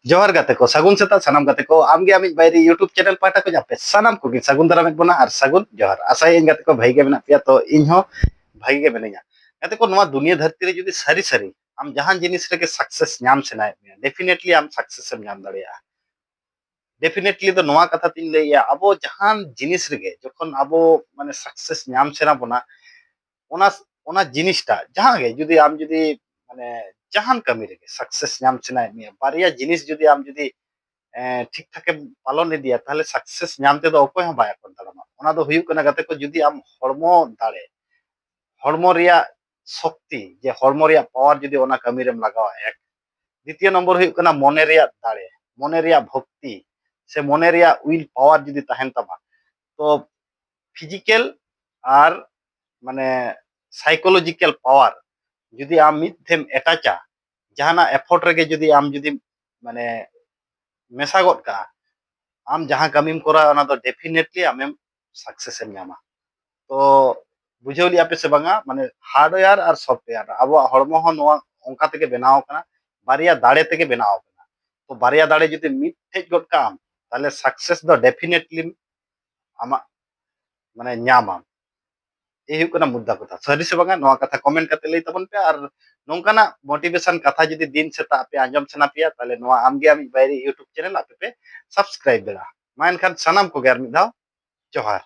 जोहार गाते को सगुन सेता सानाम गाते को आमगे आमिज बायरे यूट्यूब चैनल पाटा को जापे सानाम को सगुन दाराम बना और सगुन जोहार आशा इन गाते को भाई के मेना पिया तो इन हो भाई के मेनेगा गाते को नवा दुनिया धरती रे जुदी सारी सारी आम जहां जिनिस रे के सक्सेस नाम सेनाय डेफिनेटली आम सक्सेस एम नाम दाड़िया डेफिनेटली तो नवा कथा तिन लैया अबो जहां जिनिस रे जखन अबो माने सक्सेस नाम सेना बना ओना ओना जिनिसटा जहां गे जुदी आम जुदी माने जहान कमी रे सक्सेस नाम सेनाय बारिया जिनिस जुदी आम जुदी ठीक ठाक पालन इदिया ताहले सक्सेस नाम ते दो अकोय हं बाय kon दाड़ामा ओना दो हुयुग कना गाते को जुदी आम हड़मो दाड़े हड़मो रिया शक्ति जे हड़मो रिया पावर जुदी ओना कमी रेम लगावा एक द्वितीय नंबर हुयुग कना मने रिया दाड़े मने रिया भक्ति से मने रिया विल पावर जुदी ताहेन तमा तो फिजिकल और माने साइकोलॉजिकल पावर जुदी आम मिद थेम एटाचा जहाना एफर्ट रेगे जुदी आम जुदी माने मेसा गद का आम जहां कमीम करा ओना दो डेफिनेटली आमेम सक्सेस एम नामा तो बुझाव लिया पे से बांगा माने हार्डवेयर और सॉफ्टवेयर अब हड़मो हो नोआ ओंका तेगे बनाव कना बारिया दाड़े तेगे बनाव कना तो बारिया दाड़े जुदी मिद ठेज गद का आम ताले सक्सेस दो डेफिनेटली आमा माने ᱧᱟᱢᱟᱢ ए हुयुग कना मुद्दा कथा सरी से बांगा नोआ कथा कमेंट करते लई तबन पे और नोंकाना मोटिवेशन कथा जुदी दिन सेता पे आंजम सना पिया ताले नोआ आमगे आमी बायरे यूट्यूब चैनल आपे पे सब्सक्राइब बेला मा एनखान सनाम को गेर मिद धाव जोहार।